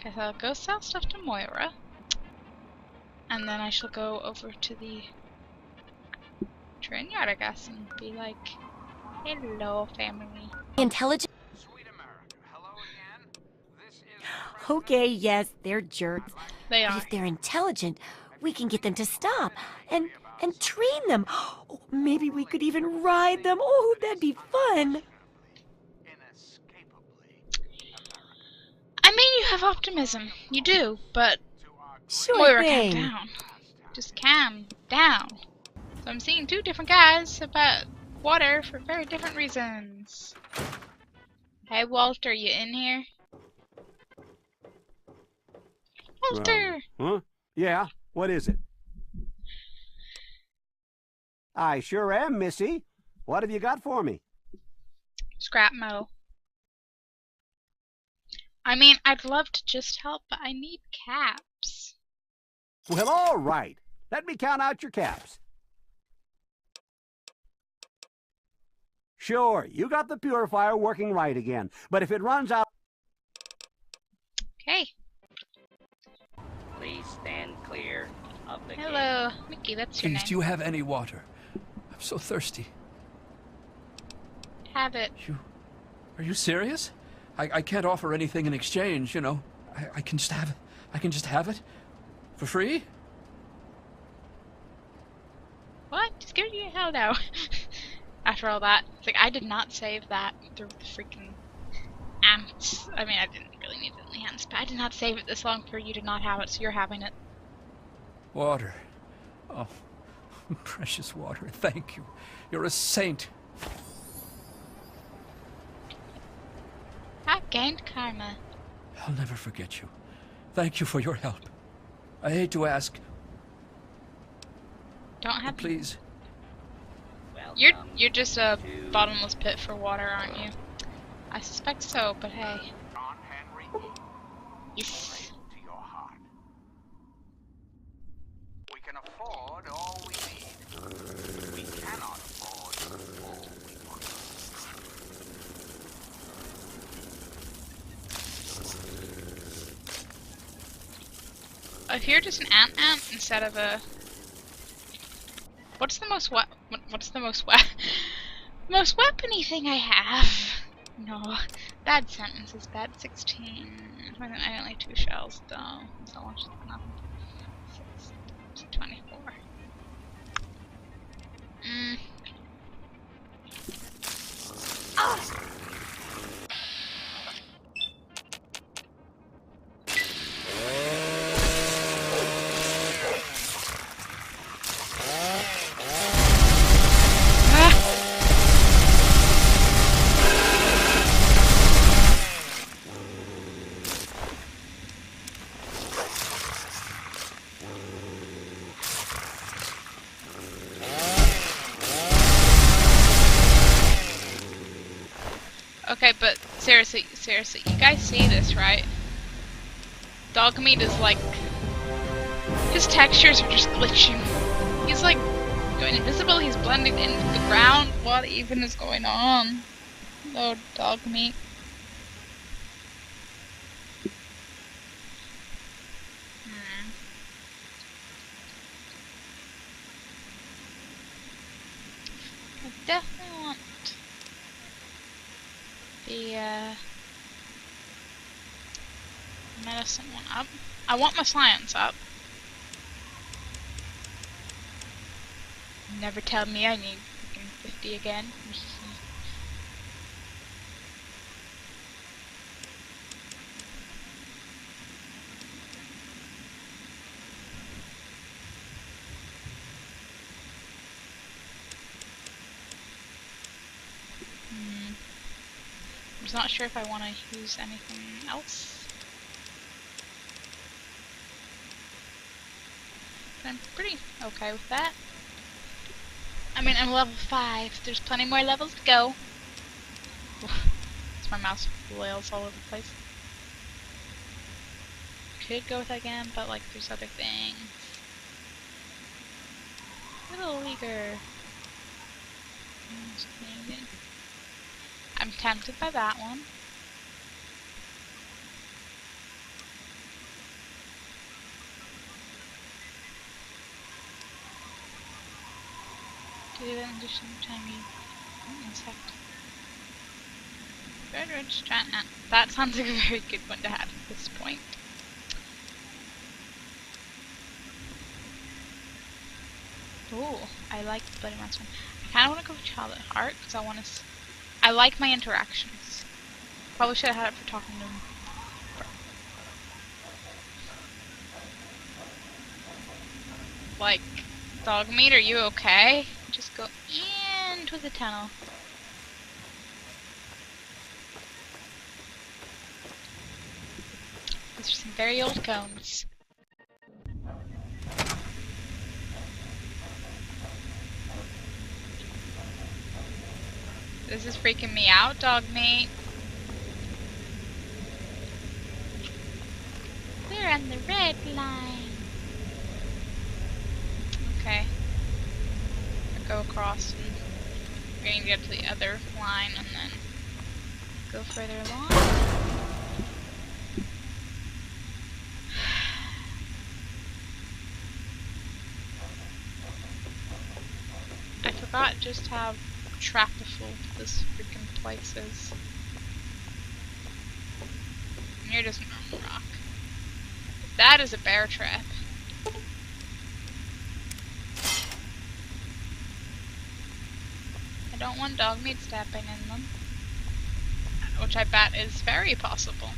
Guess I'll go sell stuff to Moira. And then I shall go over to the train yard, I guess, and be like, hello, family. Intelligent. Sweet America, hello again. This is Okay, yes, they're jerks. They But are. if they're intelligent, we can get them to stop and train them. Oh, maybe we could even ride them. Oh, that'd be fun. inescapably I mean, you have optimism. You do, but Sure Moira, calm thing. down. Just calm down. So I'm seeing two different guys about water for very different reasons. Hey, Walter, you in here? Walter! Huh? Yeah, what is it? I sure am, Missy. What have you got for me? Scrap Mo. I mean, I'd love to just help, but I need caps. Well, all right. Let me count out your caps. Sure, you got the purifier working right again, but if it runs out... Okay. Please stand clear of the gate. Hello, Mickey, that's your Please, name. do you have any water? I'm so thirsty. Have it. Are you serious? I can't offer anything in exchange, you know. I can just have it. I can just have it? For free? What? Just give me a hell no. After all that, it's like I did not save that through the freaking ants. I mean, I didn't really need it in the ants, but I did not save it this long for you to not have it, so you're having it. Water. Oh, precious water. Thank you. You're a saint. I've gained karma. I'll never forget you. Thank you for your help. I hate to ask, Don't have. but please. You're just a bottomless pit for water, aren't you? I suspect so, but hey. John Henry Yes. straight to your heart. We can afford all we need. We cannot afford all we want. If you're just an ant instead of a... What's the most most weapony thing I have? No, bad sentences. Bad 16. I only 2 shells though. So much nothing. 24. Okay, but seriously, you guys see this, right? Dog meat is like... His textures are just glitching. He's like going invisible, he's blending into the ground. What even is going on? Oh, dog meat. I definitely want the medicine one up. I want my science up. Never tell me I need freaking 50 again. I'm just not sure if I want to use anything else. But I'm pretty okay with that. I mean, I'm level 5. There's plenty more levels to go. It's my mouse flails all over the place. Could go with that again, but like there's other things. Little eager. I'm tempted by that one. Do that in addition to time you insect. That sounds like a very good one to have at this point. Ooh, I like the Bloody Monster one. I kind of want to go for Child at Heart because I like my interactions. Probably should have had it for talking to him. Like, dog meat, are you okay? Just go into the tunnel. These are some very old cones. This is freaking me out, dog meat. We're on the red line. Okay. I'll go across and we're gonna get to the other line and then go further along. I forgot just how trapful this freaking place is. And you're just normal rock. That is a bear trap. I don't want dog meat stepping in them. Which I bet is very possible.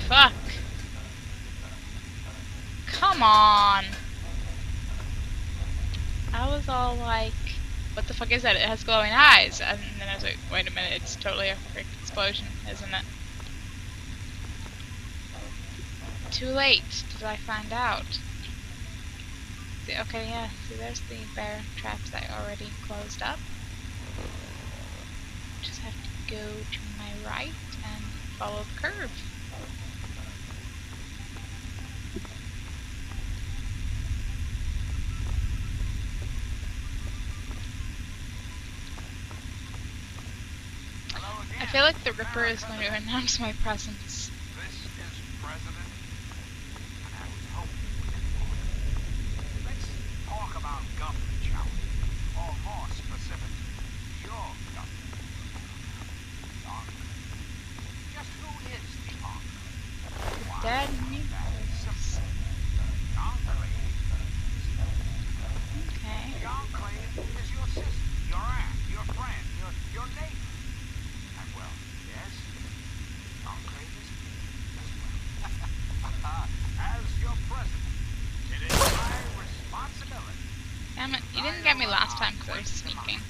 Fuck. Come on. I was all like, what the fuck is that? It has glowing eyes. And then I was like, wait a minute, it's totally a freak explosion, isn't it? Too late, did I find out? See, okay, yeah, see there's the bear traps that I already closed up. Just have to go to my right and follow the curve. I feel like the Ripper is going to announce my presence. This is President, and I was hoping we could pull it. Let's talk about government, shall we? Or more specifically, your government. The Enclave. Just who is the Enclave? Dead That is simple. The Enclave is you. Okay. The Enclave is your sister, your aunt, your friend, your neighbor. And well, yes, the Enclave is me as well. As your president, it is my responsibility. Damn it, you didn't get me last time because I was sneaking.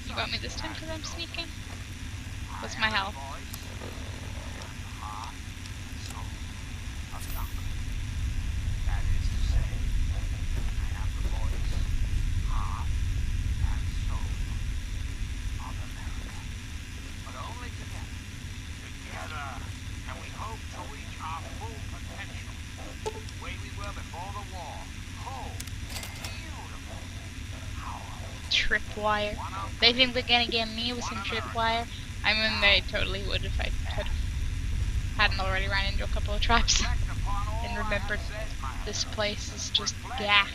You got me this time because I'm sneaking? What's my health? That is to say, I am the voice, heart, and soul of America. But only together. Together, and we hope to reach our full potential. The way we were before the war. Whole, beautiful, powerful. Tripwire. They think they're gonna get me with some tripwire. I mean, they totally would if I hadn't already ran into a couple of traps and remembered this place is just gah. For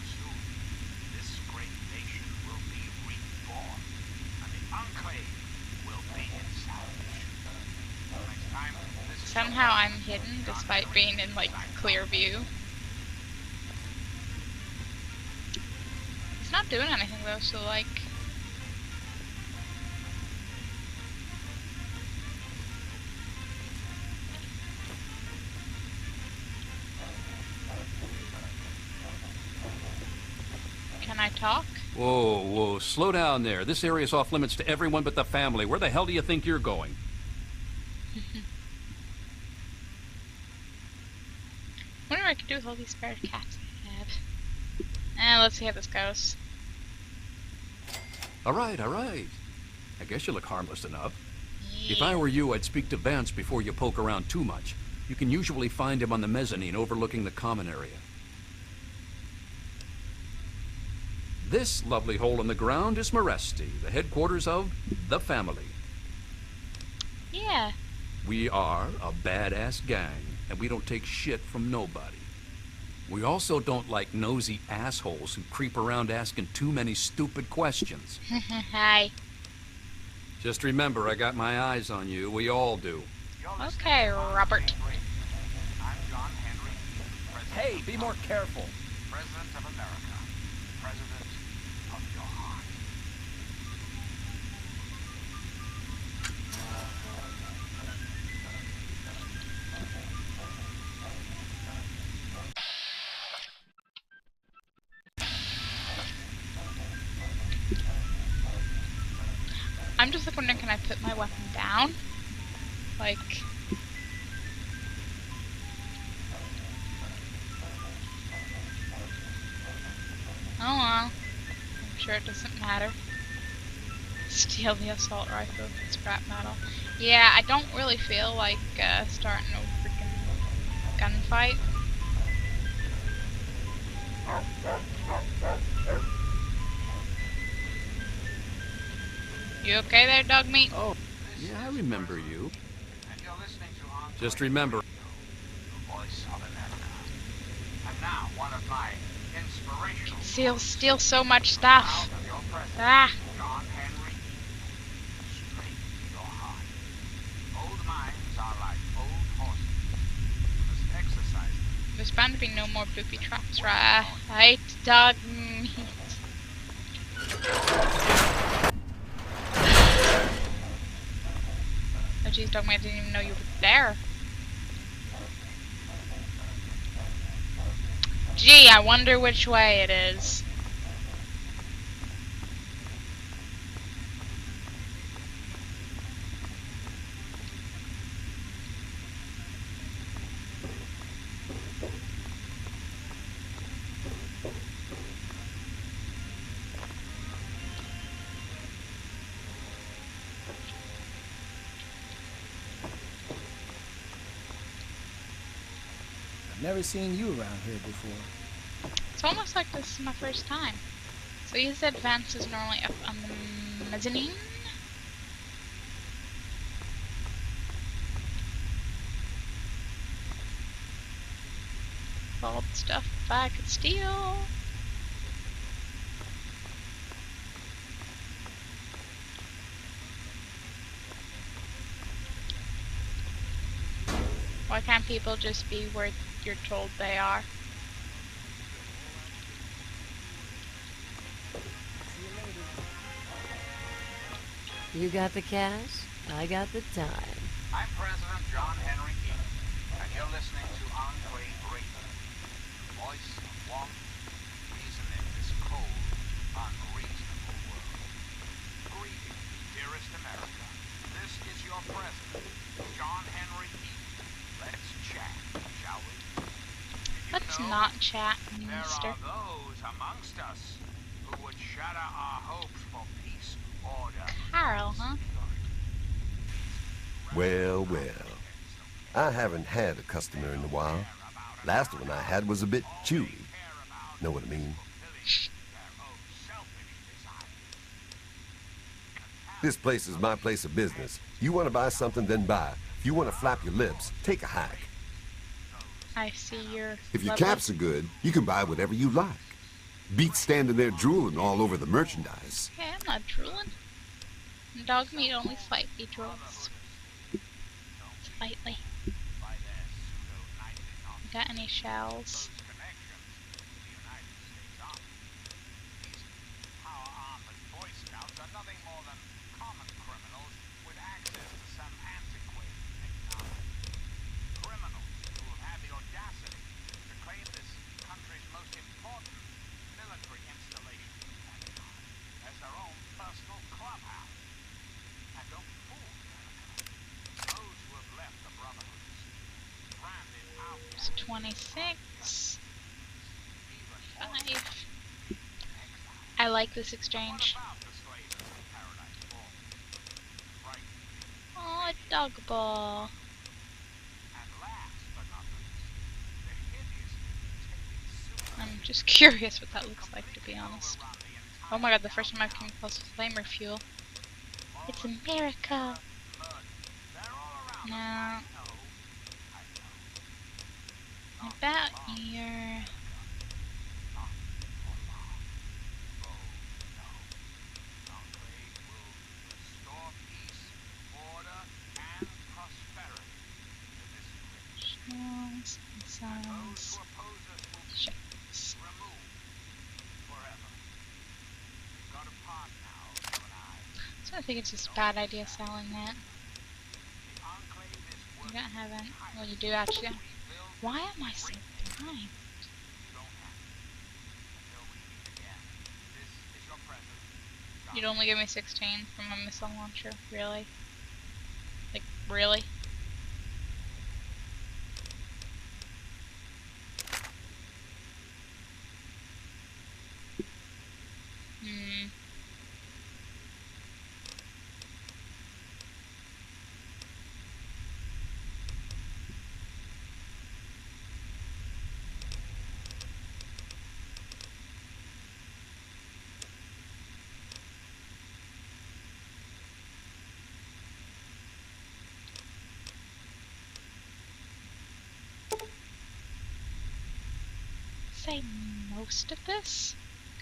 soon, this great nation will be reborn, and the Enclave will be its salvation. Next time, this is Somehow I'm hidden despite being in like clear view. It's not doing anything though, so like. Can I talk? Whoa, whoa, slow down there. This area's off limits to everyone but the family. Where the hell do you think you're going? Wonder what I could do with all these spare cats I have. Let's see how this goes. All right, all right. I guess you look harmless enough. If I were you, I'd speak to Vance before you poke around too much. You can usually find him on the mezzanine overlooking the common area. This lovely hole in the ground is Meresti, the headquarters of the family. Yeah. We are a badass gang, and we don't take shit from nobody. We also don't like nosy assholes who creep around asking too many stupid questions. Hi. Just remember, I got my eyes on you. We all do. Okay, Robert. I'm John Henry Eaton, President Hey, be more careful. President of America. President of your heart. I'm just like wondering, can I put my weapon down? Like... Oh well. I'm sure it doesn't matter. Steal the assault rifle with scrap metal. Yeah, I don't really feel like starting a freaking gunfight. You okay there, dog meat? Oh, yeah, I remember you. And you're listening to On Just remember, the Voice of America. And now, one of my inspirational Steal so much stuff. out of your president, Ah. John Henry Eaton. Straight to your heart. Old minds are like old horses. You must exercise them. There's bound to be no more booby traps, right? Right, dog meat. Oh jeez, dog meat, I didn't even know you were there. Gee, I wonder which way it is. I've never seen you around here before. It's almost like this is my first time. So you said Vance is normally up on the mezzanine? All the stuff I could steal. Why can't people just be where you're told they are? You got the cash, I got the time. I'm President John Henry Eaton, and you're listening to Enclave Radio. The voice of want, reason in this cold, unreasonable world. Greetings, dearest America. This is your president, John Henry Eaton. Let's chat, shall we? Did you Let's know not chat, there mister. are those amongst us who would shatter our hopes for peace, order, Carol, huh? Well, well. I haven't had a customer in a while. Last one I had was a bit chewy. Know what I mean? This place is my place of business. You want to buy something, then buy. If you want to flap your lips, take a hike. I see your If your level. caps are good, you can buy whatever you like. Beats standing there drooling all over the merchandise. Hey, I'm not drooling. Dog meat only slightly drools. Slightly. Got any shells? It's 26. 5. I like this exchange. Oh, a dog ball. I'm just curious what that looks like, to be honest. Oh my god, the first time I've come across flamer fuel. It's America. Now, about your... Shells and cells. Shells. So I think it's just a bad idea selling that. You don't have any. Well, you do actually. Why am I so blind? You'd only give me 16 from a missile launcher, really? Like, really? Hmm. Say most of this,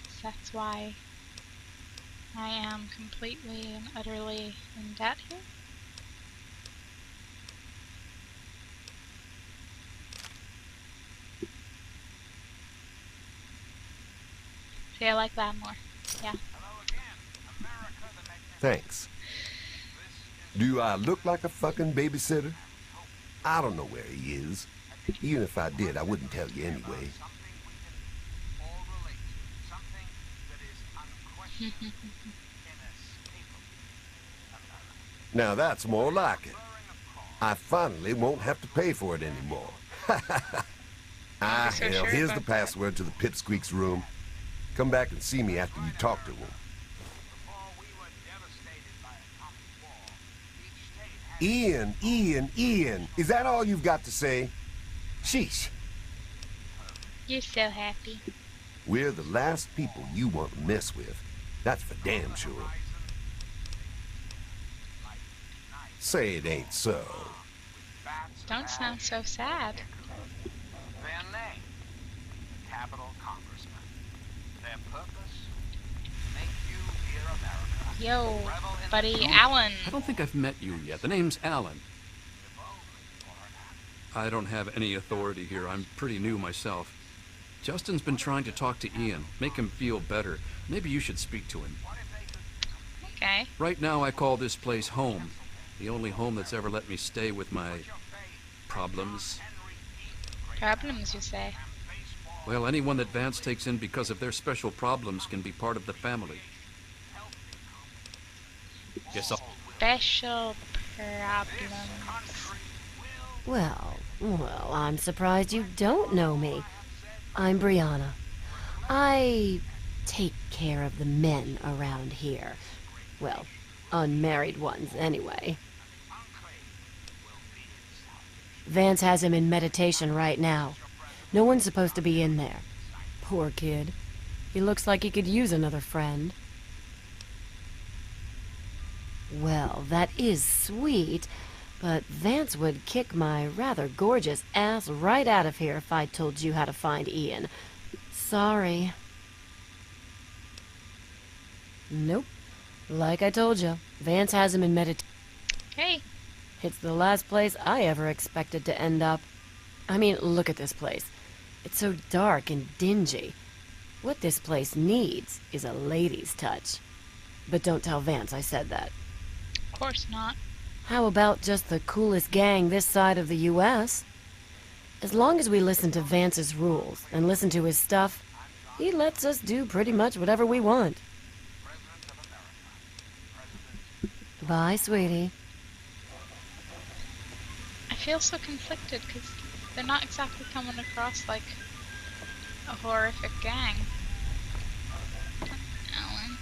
'cause that's why I am completely and utterly in debt here. See, I like that more. Yeah. Thanks. Do I look like a fucking babysitter? I don't know where he is. Even if I did, I wouldn't tell you anyway. Now that's more like it. I finally won't have to pay for it anymore. Ah, So hell, sure here's the about that. password to the Pipsqueak's room. Come back and see me after you talk to him. Ian, is that all you've got to say? Sheesh. You're so happy. We're the last people you want to mess with. That's for damn sure. Say it ain't so. Don't sound so sad. Their name, capital congressman. Their purpose, make you hear America. Yo, Rebel in buddy, Alan. I don't think I've met you yet. The name's Alan. I don't have any authority here. I'm pretty new myself. Justin's been trying to talk to Ian, make him feel better. Maybe you should speak to him. Okay. Right now I call this place home. The only home that's ever let me stay with my problems. Problems, you say? Well, anyone that Vance takes in because of their special problems can be part of the family. Guess I'll... Special problems. Well, I'm surprised you don't know me. I'm Brianna. I take care of the men around here. Well, unmarried ones, anyway. Vance has him in meditation right now. No one's supposed to be in there. Poor kid. He looks like he could use another friend. Well, that is sweet, but Vance would kick my rather gorgeous ass right out of here if I told you how to find Ian. Sorry. Nope. Like I told you, Vance has him in meditation. Okay. It's the last place I ever expected to end up. I mean, look at this place. It's so dark and dingy. What this place needs is a lady's touch. But don't tell Vance I said that. Of course not. How about just the coolest gang this side of the U.S.? As long as we listen to Vance's rules and listen to his stuff, he lets us do pretty much whatever we want. Bye, sweetie. I feel so conflicted because they're not exactly coming across like a horrific gang. Alan.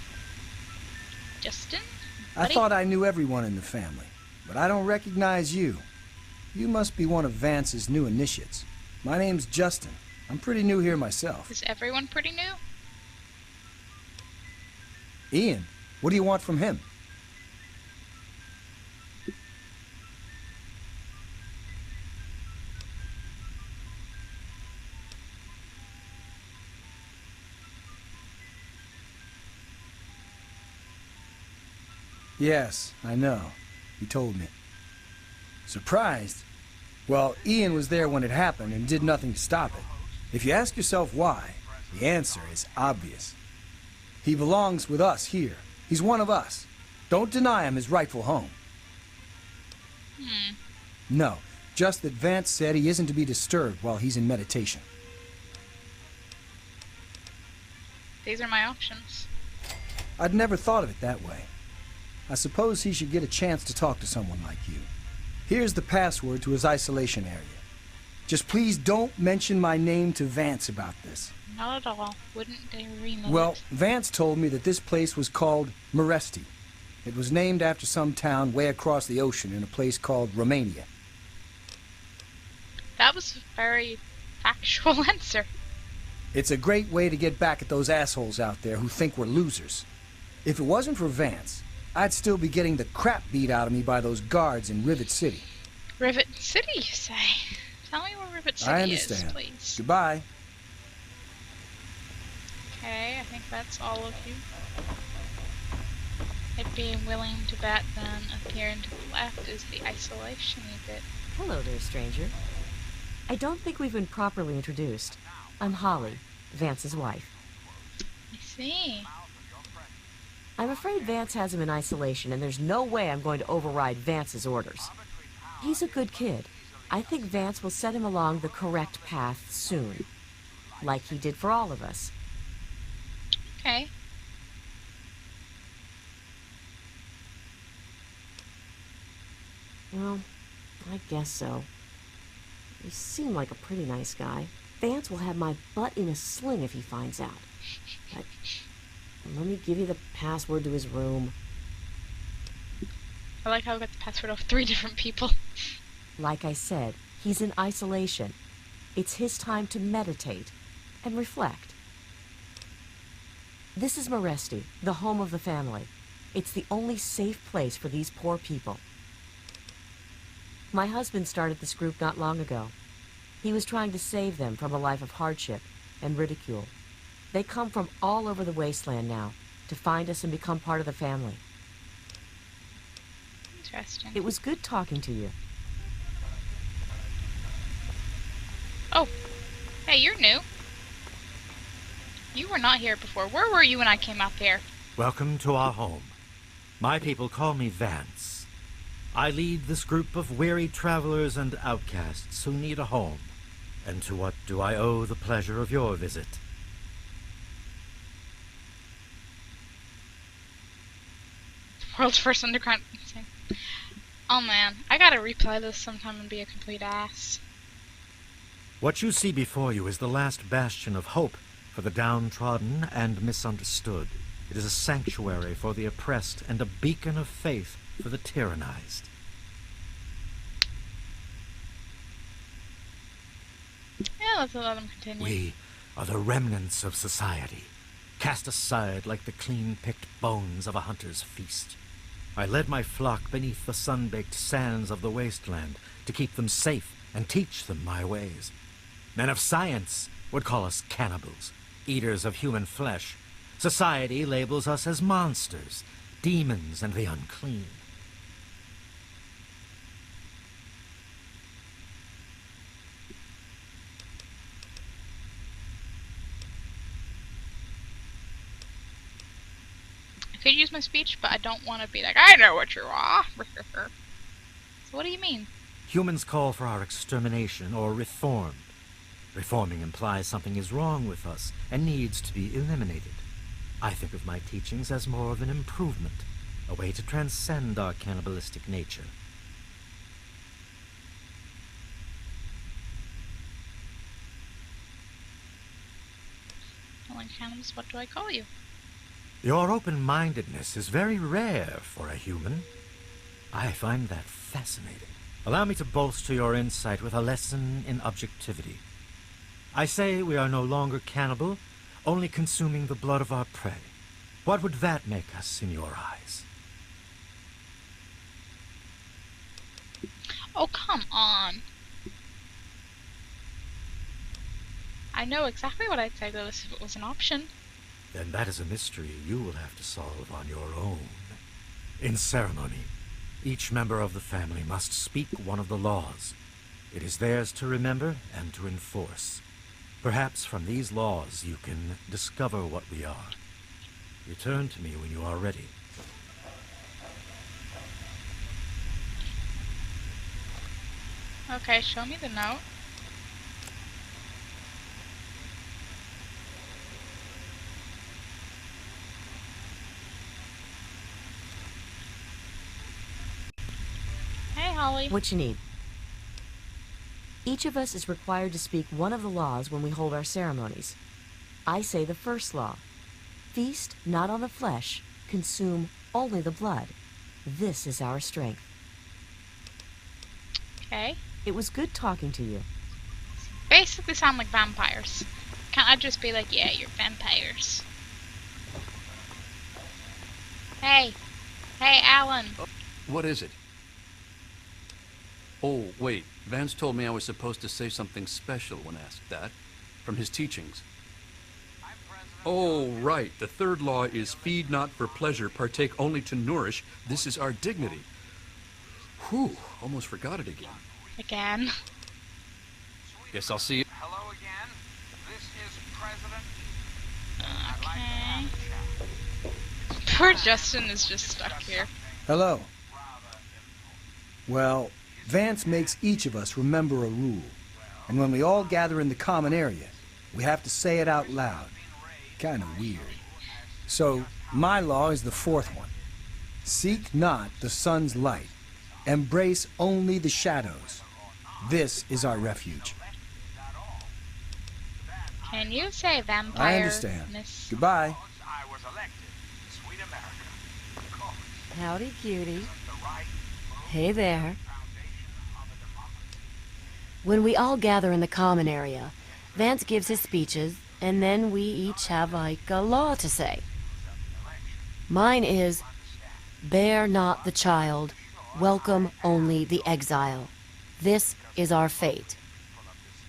Justin? I Buddy? thought I knew everyone in the family, but I don't recognize you. You must be one of Vance's new initiates. My name's Justin. I'm pretty new here myself. Is everyone pretty new? Ian, what do you want from him? Yes, I know. He told me. Surprised? Well, Ian was there when it happened and did nothing to stop it. If you ask yourself why, the answer is obvious. He belongs with us here. He's one of us. Don't deny him his rightful home. No, just that Vance said he isn't to be disturbed while he's in meditation. These are my options. I'd never thought of it that way. I suppose he should get a chance to talk to someone like you. Here's the password to his isolation area. Just please don't mention my name to Vance about this. Not at all. Wouldn't they remove Well, it? Vance told me that this place was called Meresti. It was named after some town way across the ocean in a place called Romania. That was a very factual answer. It's a great way to get back at those assholes out there who think we're losers. If it wasn't for Vance, I'd still be getting the crap beat out of me by those guards in Rivet City. Rivet City, you say? Tell me where Rivet City I is, understand. please. Goodbye. Okay, I think that's all of you. I'd be willing to bet then up here and to the left is the isolation bit. Hello there, stranger. I don't think we've been properly introduced. I'm Holly, Vance's wife. I see. I'm afraid Vance has him in isolation, and there's no way I'm going to override Vance's orders. He's a good kid. I think Vance will set him along the correct path soon. Like he did for all of us. Okay. Well, I guess so. You seem like a pretty nice guy. Vance will have my butt in a sling if he finds out. But let me give you the password to his room. I like how I got the password off 3 different people. Like I said, he's in isolation. It's his time to meditate and reflect. This is Meresti, the home of the family. It's the only safe place for these poor people. My husband started this group not long ago. He was trying to save them from a life of hardship and ridicule. They come from all over the wasteland now to find us and become part of the family. Interesting. It was good talking to you. Oh, hey, you're new. You were not here before. Where were you when I came out there? Welcome to our home. My people call me Vance. I lead this group of weary travelers and outcasts who need a home. And to what do I owe the pleasure of your visit? World's first underground. Oh man, I gotta replay this sometime and be a complete ass. What you see before you is the last bastion of hope for the downtrodden and misunderstood. It is a sanctuary for the oppressed and a beacon of faith for the tyrannized. Yeah, let's let them continue. We are the remnants of society, cast aside like the clean-picked bones of a hunter's feast. I led my flock beneath the sun-baked sands of the wasteland to keep them safe and teach them my ways. Men of science would call us cannibals, eaters of human flesh. Society labels us as monsters, demons and the unclean. I could use my speech, but I don't want to be like, I know what you are. So what do you mean? Humans call for our extermination or reformed. Reforming implies something is wrong with us and needs to be eliminated. I think of my teachings as more of an improvement, a way to transcend our cannibalistic nature. Telling cannibals, what do I call you? Your open-mindedness is very rare for a human. I find that fascinating. Allow me to bolster your insight with a lesson in objectivity. I say we are no longer cannibal, only consuming the blood of our prey. What would that make us in your eyes? Oh, come on. I know exactly what I'd say to this if it was an option. Then that is a mystery you will have to solve on your own. In ceremony, each member of the family must speak one of the laws. It is theirs to remember and to enforce. Perhaps from these laws you can discover what we are. Return to me when you are ready. Okay, show me the note. Hey, Holly. What you need? Each of us is required to speak one of the laws when we hold our ceremonies. I say the first law. Feast not on the flesh, consume only the blood. This is our strength. Okay. It was good talking to you. Basically sound like vampires. Can't I just be like, yeah, you're vampires? Hey. Hey, Alan. What is it? Oh, wait. Vance told me I was supposed to say something special when asked that. From his teachings. Oh, right. The third law is feed not for pleasure, partake only to nourish. This is our dignity. Whew, almost forgot it again. Again. Guess I'll see you. Hello again. This is President. Okay. Poor Justin is just stuck here. Hello. Well, Vance makes each of us remember a rule. And when we all gather in the common area, we have to say it out loud. Kind of weird. So, my law is the fourth one. Seek not the sun's light. Embrace only the shadows. This is our refuge. Can you say vampire? I understand. Goodbye. I was elected. Sweet America. Of course. Howdy, cutie. The right Hey there. foundation of a democracy. When we all gather in the common area, Vance gives his speeches, and then we each have like a law to say. Mine is, bear not the child, welcome only the exile. This is our fate.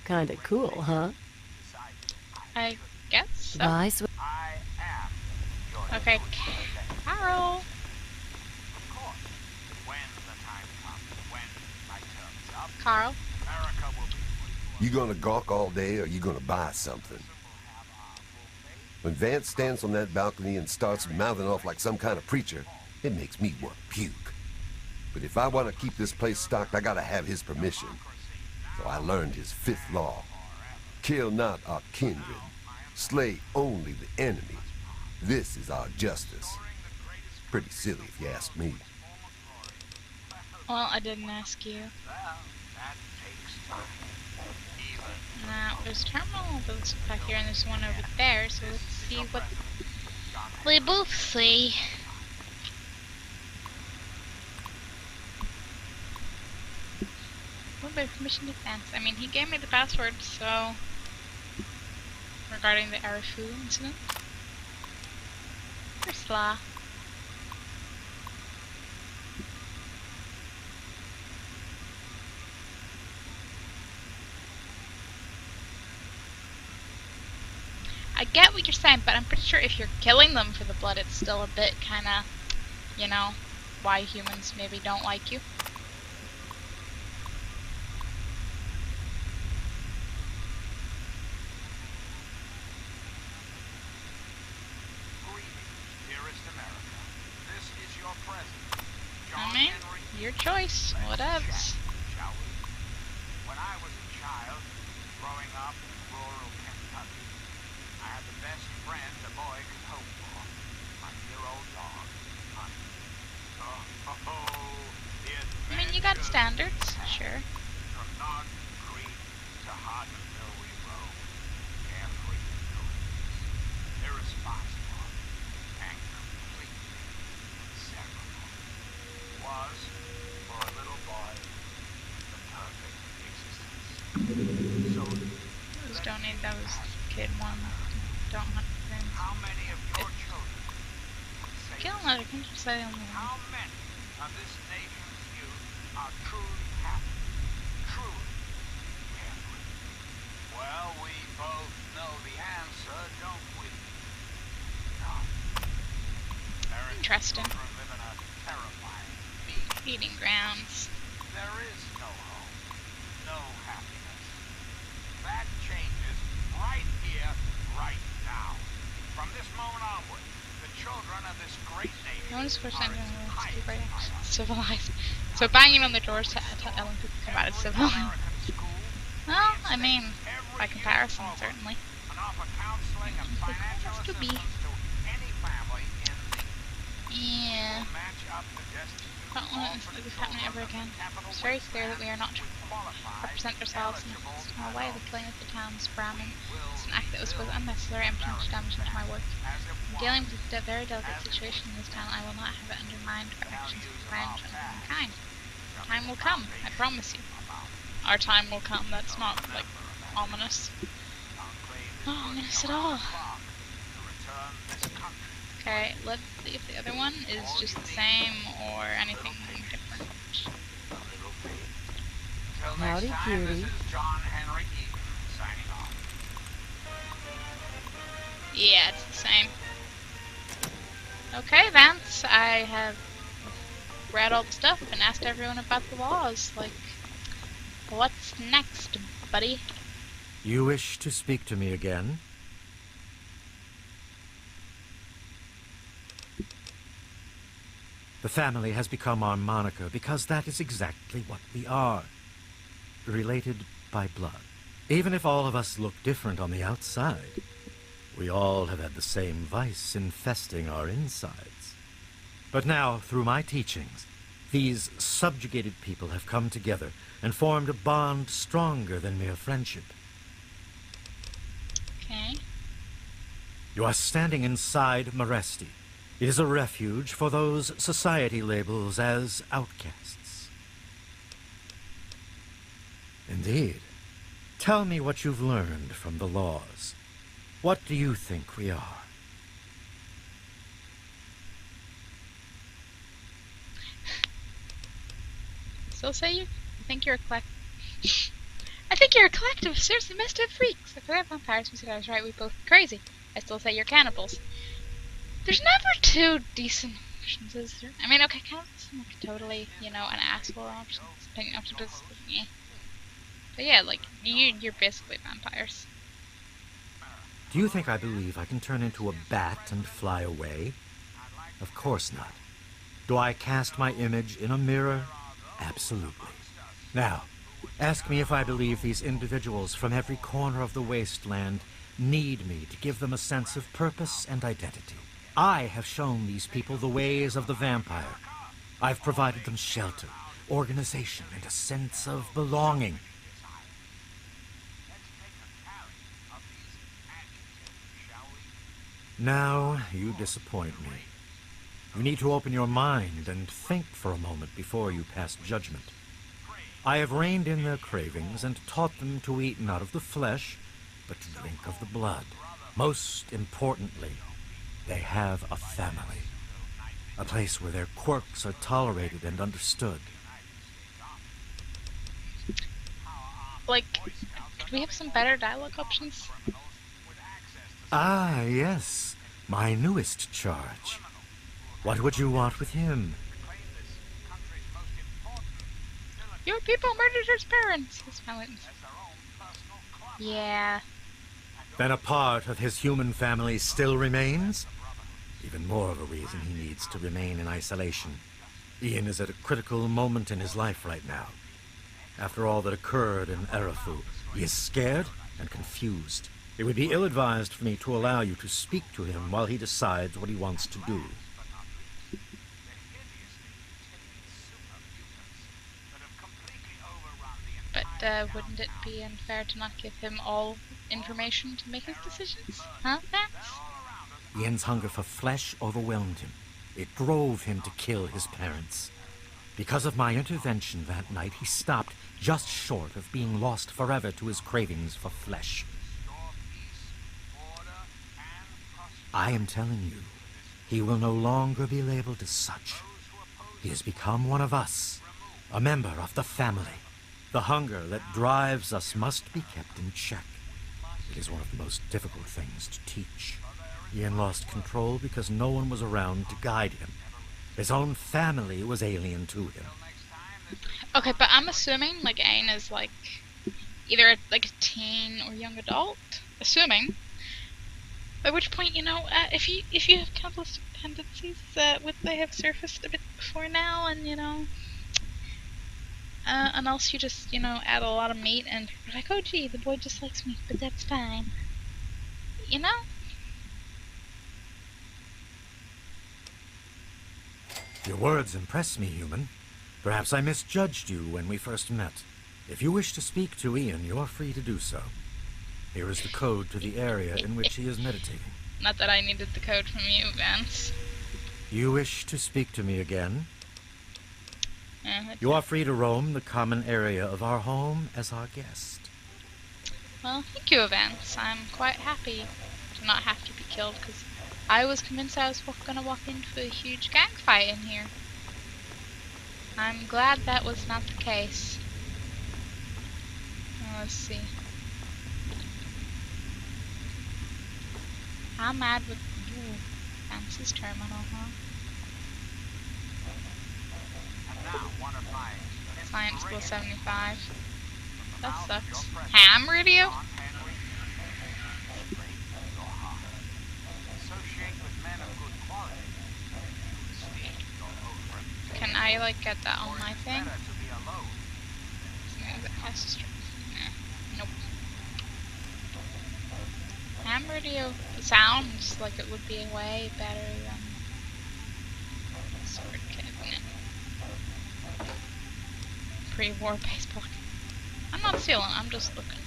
Kinda cool, huh? I guess so. Bye, I am your Okay, Carol. Of course. When the time comes, when my term is up, Carl. America will be You gonna gawk all day or you gonna buy something? When Vance stands on that balcony and starts mouthing off like some kind of preacher, it makes me want to puke. But if I want to keep this place stocked, I gotta have his permission. So I learned his fifth law. Kill not our kindred. Slay only the enemy. This is our justice. Pretty silly if you ask me. Well, I didn't ask you. well, that takes time. Even Now, there's a terminal that looks back here, and there's one over there, so let's see what we both see. What by permission to Vance? I mean, he gave me the password, so... Regarding the Arifu incident. First law. I get what you're saying, but I'm pretty sure if you're killing them for the blood, it's still a bit kinda, you know, why humans maybe don't like you. greetings, dearest America. This is your president, I John mean, Henry. your choice, whatevs. Shall we? When I was a child, growing up in rural Kentucky, I had the best friend a boy could hope for. My dear old dog, Honey. I mean, you got standards, sure. From Nog Creek to Hodgenville we roam, carefree and courageous, irresponsible, and completely inseparable. Was, for a little boy, the perfect existence. So, Just don't need those kid one. Don't hunt things. how many of your children say Kill this? another country say on the How many of this nation's youth are truly happy, truly carefree? Well, we both know the answer, don't we? No. Parents and Interesting. children live in a terrible Eating grounds. There is no home, no happiness. That changes right here, right now. From this moment onward, the children of this great nation No one's forced are anyone its to be highest right priority. civilized. So banging on the doors to tell Ellen to come out of civilized. American school Well, I mean, every by year comparison, forward certainly. and offer counseling and financial Has to be. assistance to any family in need. Yeah. Will match up the destitute I don't want this to be happening ever again. It's very clear that we are not to represent ourselves in a small way. The killing of the town's Brahmin is an act that was both unnecessary and potentially damaging to my work. In dealing with a very delicate situation in this town, I will not have it undermined by actions of friend and humankind. Time will come, I promise you. Our time will come. That's not, like, ominous. Not ominous at all. Okay, let's see if the other one is just the same or anything different. Howdy, cutie. Yeah, it's the same. Okay, Vance, I have read all the stuff and asked everyone about the laws. Like, what's next, buddy? You wish to speak to me again? The family has become our moniker because that is exactly what we are. Related by blood. Even if all of us look different on the outside, we all have had the same vice infesting our insides. But now, through my teachings, these subjugated people have come together and formed a bond stronger than mere friendship. Okay. You are standing inside Maresti. It is a refuge for those society labels as outcasts. Indeed. Tell me what you've learned from the laws. What do you think we are? Still say you? I think you're a I think you're a collective of seriously messed up freaks. If we're vampires, we said I was right, we both crazy. I still say you're cannibals. There's never two decent options, is there? I mean, okay, cannibals isn't like totally, you know, an asshole option. Yeah. But yeah, like, you're basically vampires. Do you think I believe I can turn into a bat and fly away? Of course not. Do I cast my image in a mirror? Absolutely. Now, ask me if I believe these individuals from every corner of the wasteland need me to give them a sense of purpose and identity. I have shown these people the ways of the vampire. I've provided them shelter, organization, and a sense of belonging. Now, you disappoint me. You need to open your mind and think for a moment before you pass judgment. I have reined in their cravings and taught them to eat not of the flesh, but to drink of the blood. Most importantly, they have a family. A place where their quirks are tolerated and understood. Like, could we have some better dialogue options? Ah, yes. My newest charge. What would you want with him? Your people murdered his parents. His family. Yeah. Then a part of his human family still remains? Even more of a reason he needs to remain in isolation. Ian is at a critical moment in his life right now. After all that occurred in Erafu, he is scared and confused. It would be ill-advised for me to allow you to speak to him while he decides what he wants to do. But wouldn't it be unfair to not give him all information to make his decisions? Huh, Vance? Ian's hunger for flesh overwhelmed him. It drove him to kill his parents. Because of my intervention that night, he stopped just short of being lost forever to his cravings for flesh. I am telling you, he will no longer be labeled as such. He has become one of us, a member of the family. The hunger that drives us must be kept in check. It is one of the most difficult things to teach. Ian lost control because no one was around to guide him. His own family was alien to him. Okay, but I'm assuming like Aang is like either like a teen or young adult. Assuming. At which point, you know, if you have cannibalistic tendencies, they have surfaced a bit before now, and you know, unless you just add a lot of meat and you're like, oh gee, the boy just likes meat, but that's fine. You know. Your words impress me, human. Perhaps I misjudged you when we first met. If you wish to speak to Ian, you are free to do so. Here is the code to the area in which he is meditating. Not that I needed the code from you, Vance. You wish to speak to me again? You are free to roam the common area of our home as our guest. Well, thank you, Vance. I'm quite happy to not have to be killed, because I was convinced I was going to walk into a huge gang fight in here. I'm glad that was not the case. Let's see. How mad with Vance's terminal, huh? Science School 75. That sucks. Ham radio? Can I like get that on my thing? Nope. Ham radio sounds like it would be way better than sword cabinet. Pre-war baseball. I'm not stealing, I'm just looking.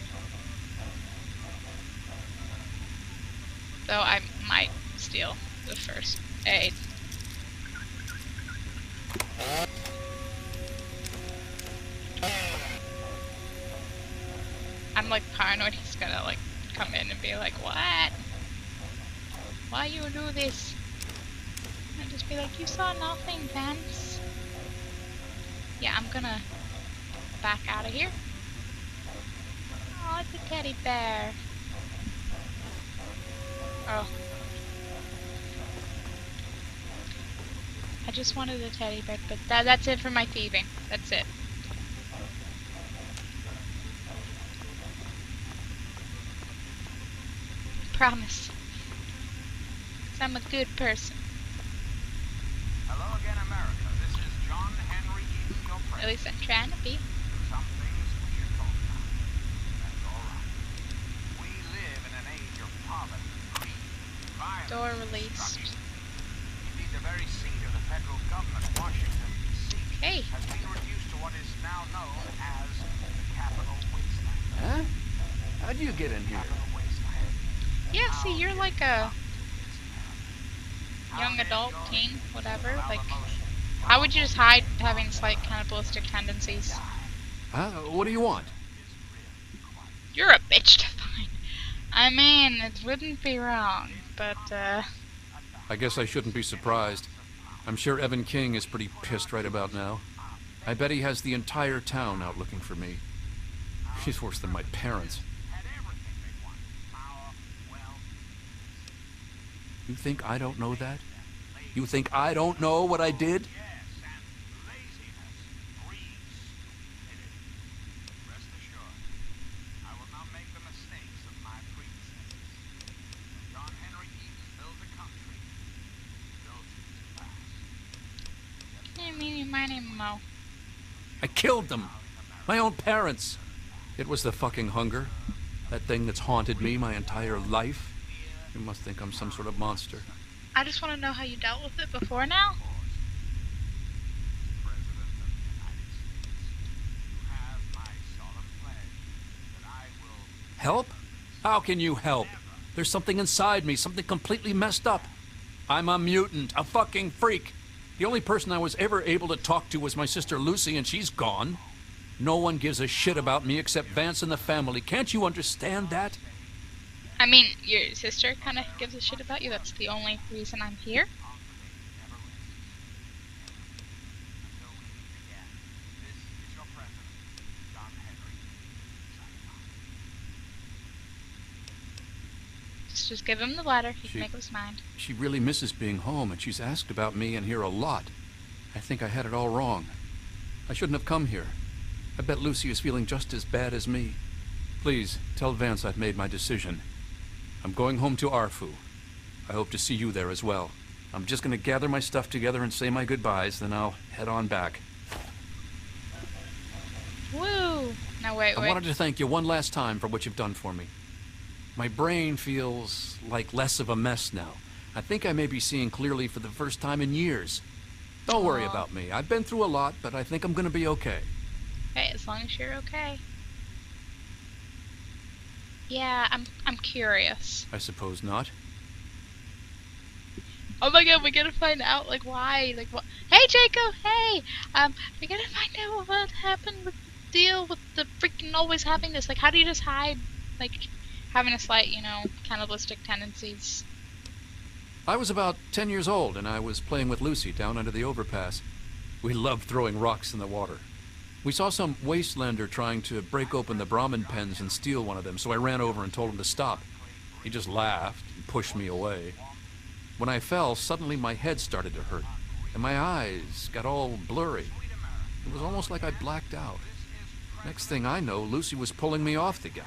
Though I might steal the first aid. I'm like paranoid he's gonna like come in and be like, what? Why you do this? And just be like, you saw nothing, Vance. Yeah, I'm gonna back out of here. Oh, it's a teddy bear. Oh. I just wanted a teddy bear, but that's it for my thieving. That's it. Promise. 'Cause I'm a good person. Hello again, America. This is John Henry Eden, your president. At least I'm trying to be. Some things we should talk about. That's all right. We live in an age of poverty, greed, violence, Door released. Indeed, the very seat of the federal government, Washington, D.C., Hey. has been reduced to what is now known as the Capital Wasteland. Huh? How'd you get in here? Yeah, see, you're like a young adult, teen, whatever. Like, how would you just hide having slight cannibalistic tendencies? What do you want? You're a bitch to find. I mean, it wouldn't be wrong, but, I guess I shouldn't be surprised. I'm sure Evan King is pretty pissed right about now. I bet he has the entire town out looking for me. He's worse than my parents. You think I don't know that? You think I don't know what I did? I killed them. My own parents. It was the fucking hunger. That thing that's haunted me my entire life. You must think I'm some sort of monster. I just want to know how you dealt with it before now. Help? How can you help? There's something inside me, something completely messed up. I'm a mutant, a fucking freak. The only person I was ever able to talk to was my sister Lucy, and she's gone. No one gives a shit about me except Vance and the family. Can't you understand that? I mean, your sister kind of gives a shit about you. That's the only reason I'm here. Just Just give him the letter. He can make up his mind. She really misses being home, and she's asked about me and here a lot. I think I had it all wrong. I shouldn't have come here. I bet Lucy is feeling just as bad as me. Please, tell Vance I've made my decision. I'm going home to Arfu. I hope to see you there as well. I'm just gonna gather my stuff together and say my goodbyes, then I'll head on back. Woo! Now wait. I wanted to thank you one last time for what you've done for me. My brain feels like less of a mess now. I think I may be seeing clearly for the first time in years. Don't worry about me. I've been through a lot, but I think I'm gonna be okay. Hey, as long as you're okay. Yeah, I'm curious. I suppose not. Oh my god, we gotta find out, like, why, like, what? Hey, Jacob, hey! We gotta find out what happened with the deal with the freaking always having this. Like, how do you just hide, like, having a slight, you know, cannibalistic tendencies? I was about 10 years old, and I was playing with Lucy down under the overpass. We loved throwing rocks in the water. We saw some wastelander trying to break open the Brahmin pens and steal one of them, so I ran over and told him to stop. He just laughed and pushed me away. When I fell, suddenly my head started to hurt, and my eyes got all blurry. It was almost like I blacked out. Next thing I know, Lucy was pulling me off the guy.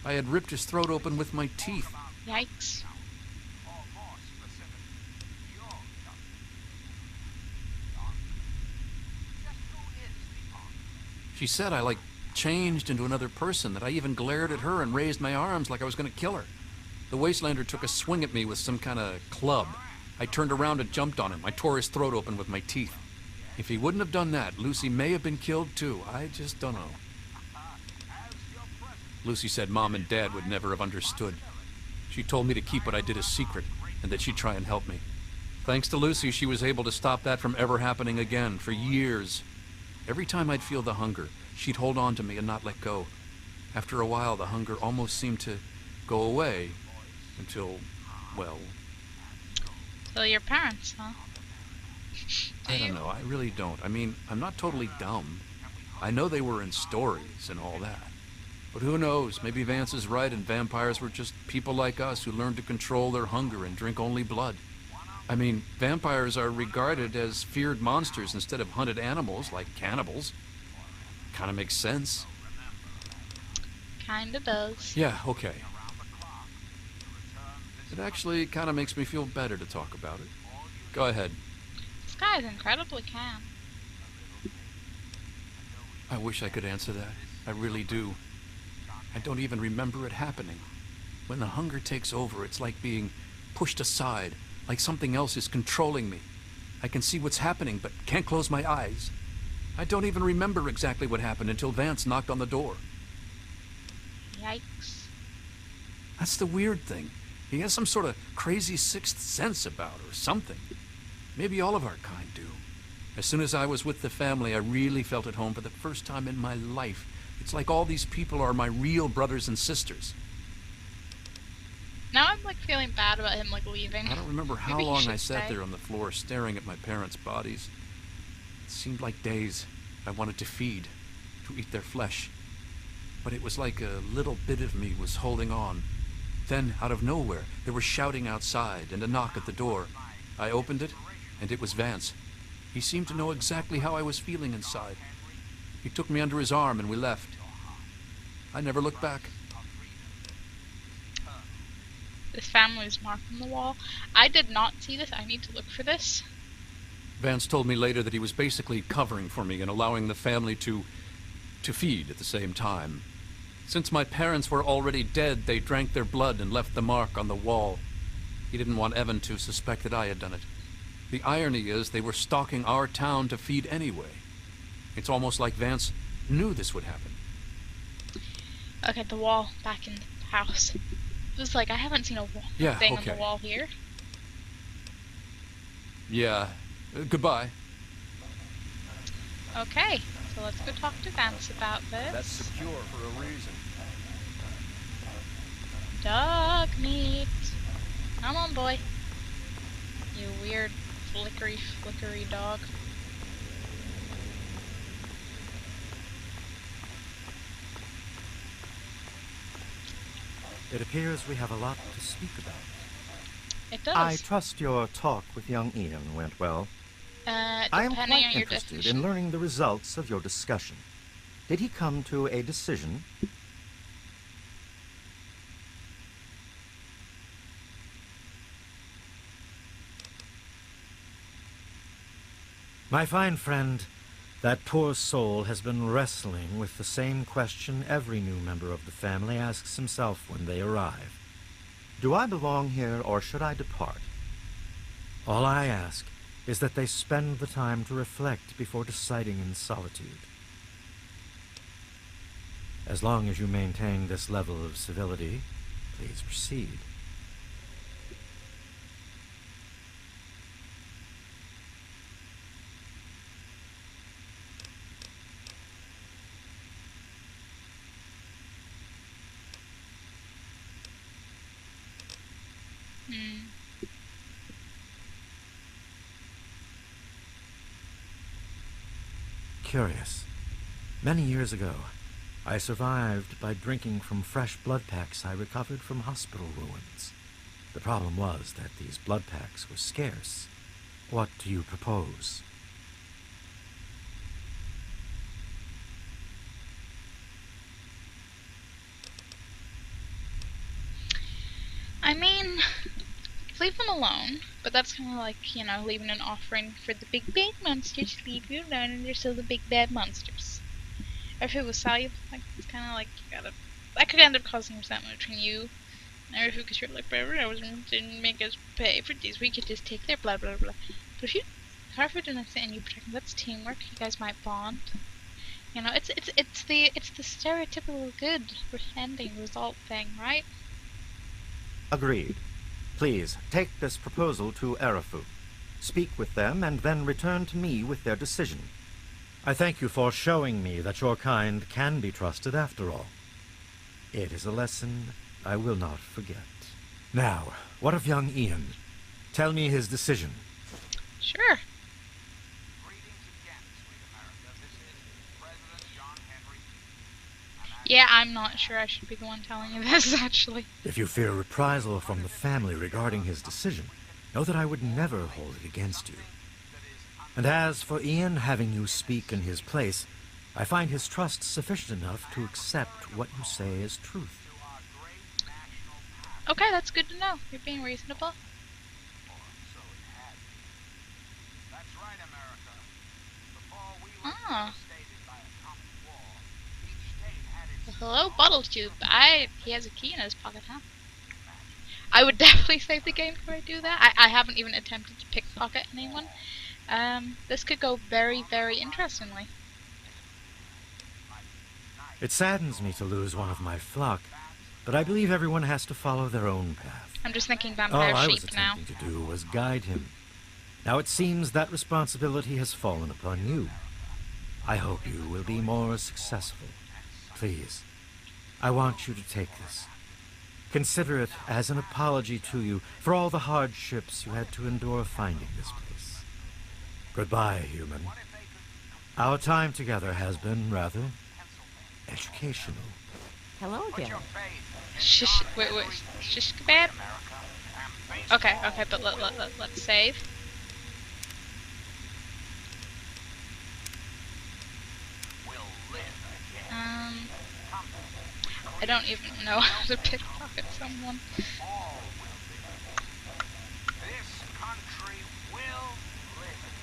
I had ripped his throat open with my teeth. Yikes. She said I, like, changed into another person, that I even glared at her and raised my arms like I was going to kill her. The wastelander took a swing at me with some kind of club. I turned around and jumped on him. I tore his throat open with my teeth. If he wouldn't have done that, Lucy may have been killed too. I just don't know. Lucy said Mom and Dad would never have understood. She told me to keep what I did a secret, and that she'd try and help me. Thanks to Lucy, she was able to stop that from ever happening again for years. Every time I'd feel the hunger, she'd hold on to me and not let go. After a while, the hunger almost seemed to go away until, well... Till your parents, huh? I don't know. I really don't. I mean, I'm not totally dumb. I know they were in stories and all that. But who knows? Maybe Vance is right and vampires were just people like us who learned to control their hunger and drink only blood. I mean, vampires are regarded as feared monsters instead of hunted animals like cannibals. Kinda makes sense. Kinda does. Yeah, okay. It actually kinda makes me feel better to talk about it. Go ahead. This guy is incredibly calm. I wish I could answer that. I really do. I don't even remember it happening. When the hunger takes over, it's like being pushed aside, like something else is controlling me. I can see what's happening, but can't close my eyes. I don't even remember exactly what happened until Vance knocked on the door. Yikes. That's the weird thing. He has some sort of crazy sixth sense about her, or something. Maybe all of our kind do. As soon as I was with the family, I really felt at home for the first time in my life. It's like all these people are my real brothers and sisters. Now I'm, like, feeling bad about him, like, leaving. I don't remember how Maybe he long should I sat stay. there on the floor staring at my parents' bodies. It seemed like days. I wanted to feed, to eat their flesh. But it was like a little bit of me was holding on. Then, out of nowhere, they were shouting outside and a knock at the door. I opened it, and it was Vance. He seemed to know exactly how I was feeling inside. He took me under his arm and we left. I never looked back. This family's mark on the wall. I did not see this. I need to look for this. Vance told me later that he was basically covering for me and allowing the family to feed at the same time. Since my parents were already dead, they drank their blood and left the mark on the wall. He didn't want Evan to suspect that I had done it. The irony is they were stalking our town to feed anyway. It's almost like Vance knew this would happen. Okay, the wall back in the house. It was like, I haven't seen a wall thing on the wall here. Yeah. Goodbye. Okay, so let's go talk to Vance about this. That's secure for a reason. Dog meat. Come on, boy. You weird, flickery dog. It appears we have a lot to speak about. It does. I trust your talk with young Ian went well. I am Depending quite on your interested definition. in learning the results of your discussion. Did he come to a decision? My fine friend, that poor soul has been wrestling with the same question every new member of the family asks himself when they arrive. Do I belong here, or should I depart? All I ask is that they spend the time to reflect before deciding in solitude. As long as you maintain this level of civility, please proceed. Curious. Many years ago, I survived by drinking from fresh blood packs I recovered from hospital ruins. The problem was that these blood packs were scarce. What do you propose? I mean, leave them alone, but that's kind of like, you know, leaving an offering for the big bad monsters to leave you alone, and they're still the big bad monsters. Or if it was valuable, like, it's kind of like, you gotta, that could end up causing resentment between you and everything, because you're like, but Rosen didn't make us pay for this, we could just take their blah blah blah. But if you, Harvard and you protect them, that's teamwork, you guys might bond. You know, it's the stereotypical good ending result thing, right? Agreed. Please, take this proposal to Arafu. Speak with them, and then return to me with their decision. I thank you for showing me that your kind can be trusted after all. It is a lesson I will not forget. Now, what of young Ian? Tell me his decision. Sure. Yeah, I'm not sure I should be the one telling you this, actually. If you fear reprisal from the family regarding his decision, know that I would never hold it against you. And as for Ian having you speak in his place, I find his trust sufficient enough to accept what you say as truth. Okay, that's good to know. You're being reasonable. Ah. Well, hello, Bottle Tube. He has a key in his pocket, huh? I would definitely save the game before I do that. I haven't even attempted to pickpocket anyone. This could go very, very interestingly. It saddens me to lose one of my flock, but I believe everyone has to follow their own path. I'm just thinking vampire All I was sheep now. attempting to do was guide him. Now it seems that responsibility has fallen upon you. I hope you will be more successful. Please, I want you to take this. Consider it as an apology to you for all the hardships you had to endure finding this place. Goodbye, human. Our time together has been rather educational. Hello again. Shish, wait, shish kebab? Okay, but let's save. I don't even know how to pickpocket someone.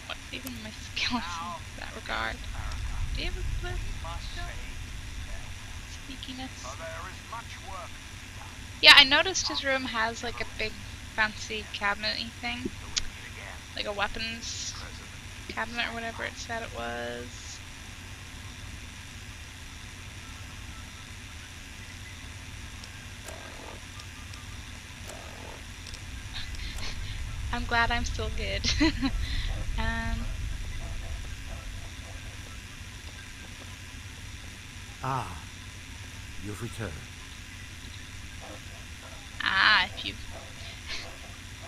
What's even my skills in that regard? Do you have a blue skill? Sneakiness. Yeah, I noticed his room has like a big fancy cabinet-y thing. Like a weapons cabinet or whatever it said it was. I'm glad I'm still good. Ah, you've returned. If you...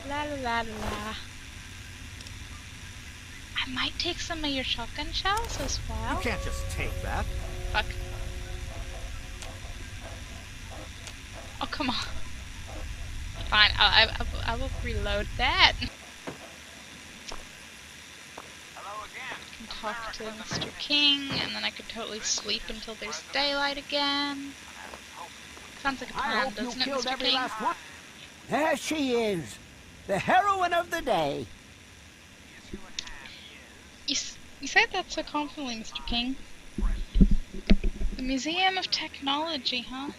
La la la la. I might take some of your shotgun shells as well. You can't just take that. Fuck. Oh, come on. Fine, I will reload that. Hello again. I can talk to Mr. King, and then I could totally sleep until there's daylight again. Sounds like a I plan, hope you doesn't it, killed Mr. every King? last one. There she is, the heroine of the day. You said that so confidently, Mr. King. The Museum of Technology, huh?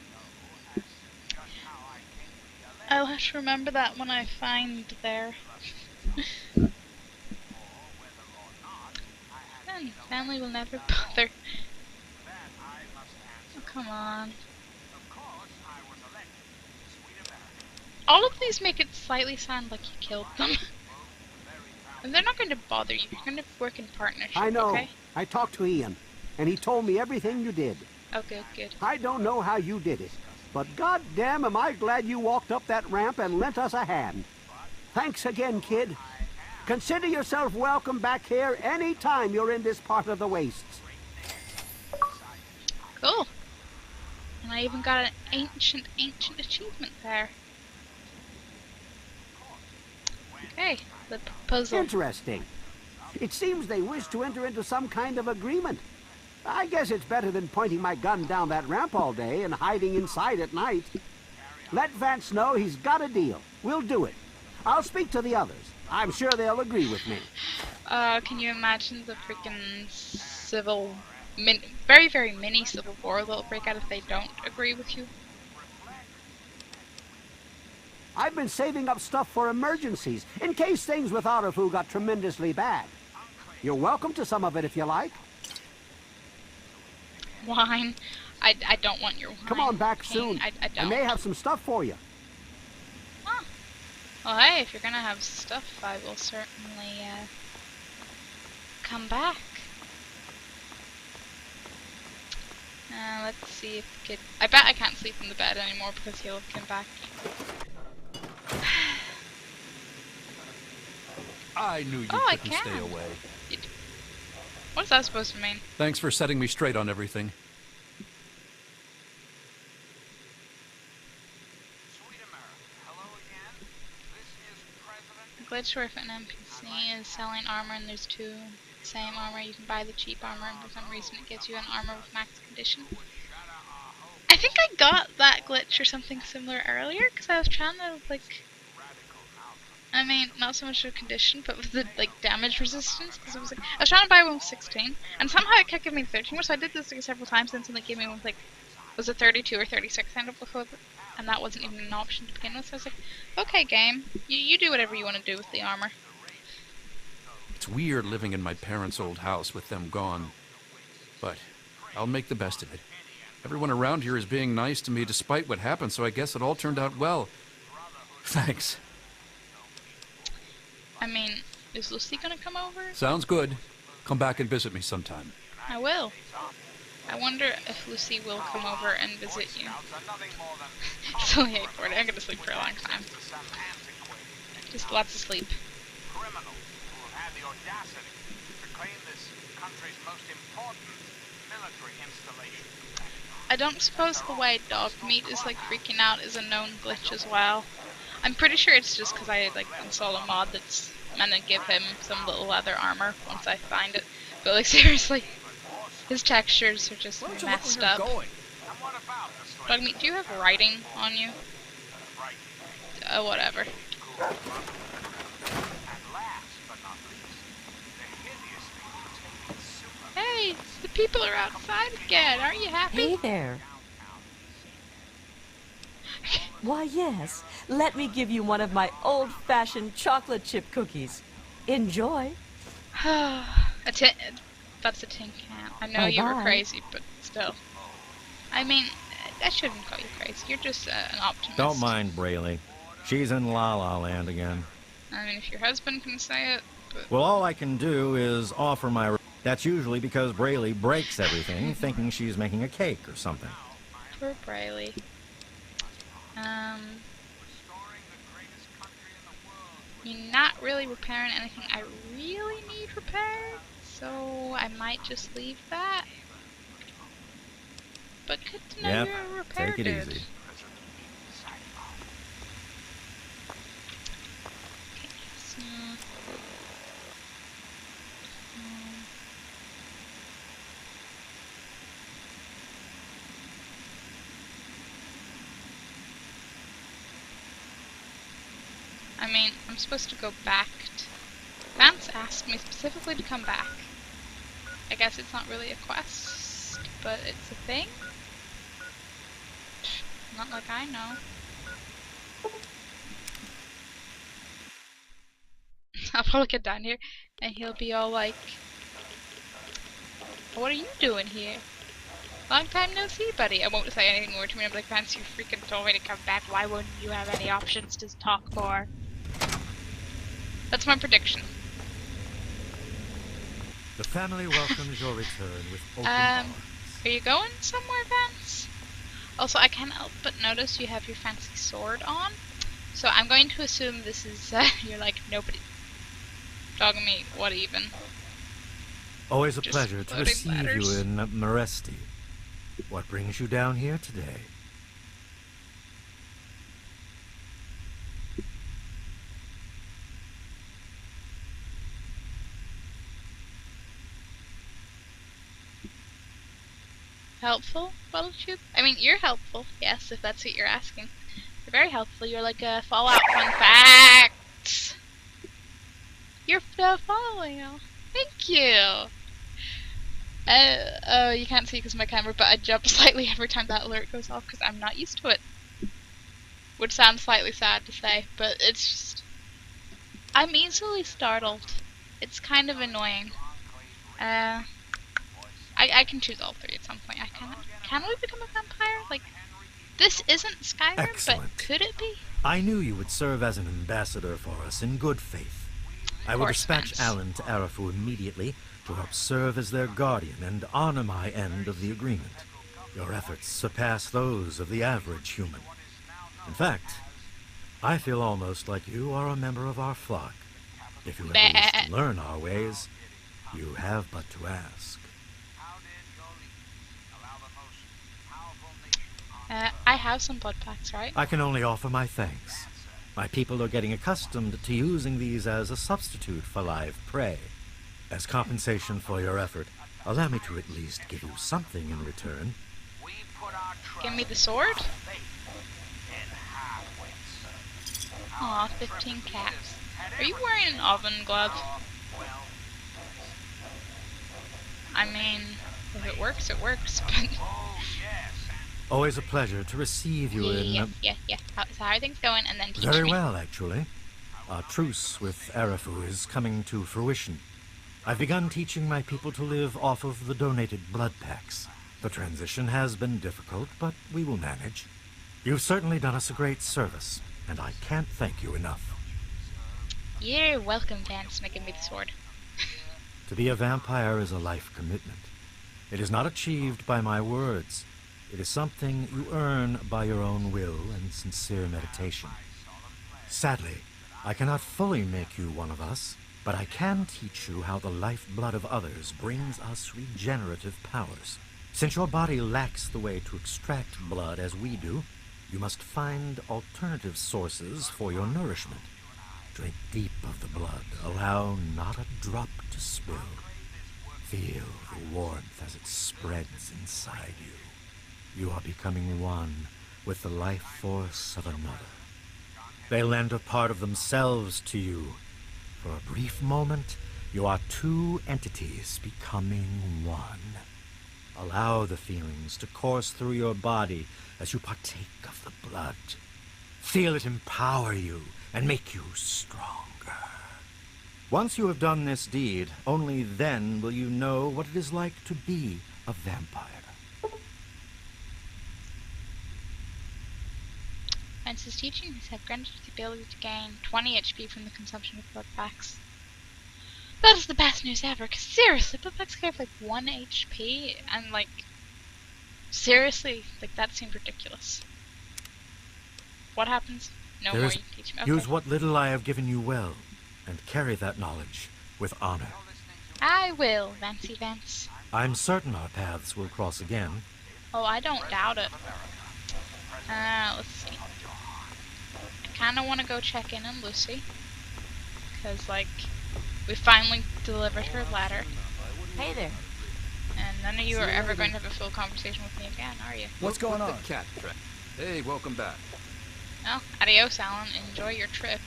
I'll have to remember that when I find there. Then family will never bother. Oh, come on. All of these make it slightly sound like you killed them. And they're not going to bother you. You're going to work in partnership, I know. okay? I talked to Ian, and he told me everything you did. Oh, good, good. I don't know how you did it, but goddamn am I glad you walked up that ramp and lent us a hand. Thanks again, kid. Consider yourself welcome back here any time you're in this part of the wastes. Cool. And I even got an ancient achievement there. Okay, the proposal. Interesting. It seems they wish to enter into some kind of agreement. I guess it's better than pointing my gun down that ramp all day and hiding inside at night. Let Vance know he's got a deal. We'll do it. I'll speak to the others. I'm sure they'll agree with me. Can you imagine the freaking very, very mini civil war that'll break out if they don't agree with you? I've been saving up stuff for emergencies, in case things with Arafu got tremendously bad. You're welcome to some of it if you like. Wine. I don't want your wine. Come on back King. soon. I don't. I may have some stuff for you. Huh. Well, hey, if you're gonna have stuff, I will certainly, come back. Let's see if the kid... I bet I can't sleep in the bed anymore because he'll come back. I knew you I couldn't can. stay away. What's that supposed to mean? Thanks for setting me straight on everything. A glitch where if an NPC is selling armor and there's two same armor, you can buy the cheap armor and for some reason it gives you an armor with max condition. I think I got that glitch or something similar earlier because I was trying to like... I mean, not so much of condition, but with the like damage resistance. Because it was like I was trying to buy one with 16, and somehow it kept giving me 13 more. So I did this like, several times, and then it gave me one with like, was it 32 or 36? I ended up with, and that wasn't even an option to begin with. So I was like, okay, game, you do whatever you want to do with the armor. It's weird living in my parents' old house with them gone, but I'll make the best of it. Everyone around here is being nice to me despite what happened, so I guess it all turned out well. Thanks. I mean, is Lucy gonna come over? Sounds good. Come back and visit me sometime. I will. I wonder if Lucy will come over and visit you. It's only 8:40. I'm gonna sleep for a long time. Just lots of sleep. Criminals who have had the audacity to claim this country's most important military installation. I don't suppose the way dog meat is like freaking out is a known glitch as well. I'm pretty sure it's just because I like installed a mod that's meant to give him some little leather armor once I find it. But like seriously, his textures are just messed up. Dog meat, do you have writing on you? Whatever. Hey, the people are outside again. Aren't you happy? Hey there. Why, yes. Let me give you one of my old-fashioned chocolate chip cookies. Enjoy. That's a tin can. I know you were Bye-bye. crazy, but still. I mean, I shouldn't call you crazy. You're just an optimist. Don't mind Brayley. She's in La La Land again. I mean, if your husband can say it, but... Well, all I can do is offer my... That's usually because Brayley breaks everything, thinking she's making a cake or something. Poor Brayley. You're not really repairing anything I really need repaired, so I might just leave that. But good to know Yep, you're a repair take it dude. easy. I'm supposed to go back. Vance asked me specifically to come back. I guess it's not really a quest, but it's a thing. Not like I know. I'll probably get down here and he'll be all like, "What are you doing here? Long time no see, buddy." I won't say anything more to me. I'm like, "Vance, you freaking told me to come back. Why wouldn't you have any options to talk for?" That's my prediction. The family welcomes your return with open arms. Are you going somewhere, Vance? Also, I can't help but notice you have your fancy sword on. So I'm going to assume this is, you're like, nobody. Dog meat, what even? Always a Just pleasure to floating receive ladders. you in Meresti. What brings you down here today? Helpful, Bubblechute? I mean, you're helpful, yes, if that's what you're asking. You're very helpful. You're like a Fallout fun fact. You're following now. Thank you. Oh, you can't see because of my camera, but I jump slightly every time that alert goes off because I'm not used to it. Which sounds slightly sad to say, but it's just... I'm easily startled. It's kind of annoying. I can choose all three at some point. Can we become a vampire? Like, this isn't Skyrim, Excellent. but could it be? I knew you would serve as an ambassador for us in good faith. I will dispatch Vance. Alan to Arafu immediately to help serve as their guardian and honor my end of the agreement. Your efforts surpass those of the average human. In fact, I feel almost like you are a member of our flock. If you ever wish to learn our ways, you have but to ask. I have some blood packs, right? I can only offer my thanks. My people are getting accustomed to using these as a substitute for live prey. As compensation for your effort, allow me to at least give you something in return. Give me the sword? Aw, 15 caps. Are you wearing an oven glove? I mean, if it works, it works, but... Always a pleasure to receive you in... Yeah. So how are things going? And then teach Very me. well, actually. Our truce with Arafu is coming to fruition. I've begun teaching my people to live off of the donated blood packs. The transition has been difficult, but we will manage. You've certainly done us a great service, and I can't thank you enough. You're welcome, Vance, making me the sword. To be a vampire is a life commitment. It is not achieved by my words. It is something you earn by your own will and sincere meditation. Sadly, I cannot fully make you one of us, but I can teach you how the lifeblood of others brings us regenerative powers. Since your body lacks the way to extract blood as we do, you must find alternative sources for your nourishment. Drink deep of the blood, allow not a drop to spill. Feel the warmth as it spreads inside you. You are becoming one with the life force of another. They lend a part of themselves to you. For a brief moment, you are two entities becoming one. Allow the feelings to course through your body as you partake of the blood. Feel it empower you and make you stronger. Once you have done this deed, only then will you know what it is like to be a vampire. Vance's teachings have granted the ability to gain 20 HP from the consumption of blood packs. That is the best news ever, because seriously, blood packs give like 1 HP, and like, seriously, like that seemed ridiculous. What happens? No more, you teach me. Okay. Use what little I have given you well, and carry that knowledge with honor. I will, Vancey Vance. I'm certain our paths will cross again. Oh, I don't doubt it. Let's see. I kinda wanna go check in on Lucy. Because, like, we finally delivered her ladder. Hey there. And none of you are ever going to have a full conversation with me again, are you? What's going on? The cat track. Hey, welcome back. Well, adios, Alan. Enjoy your trip.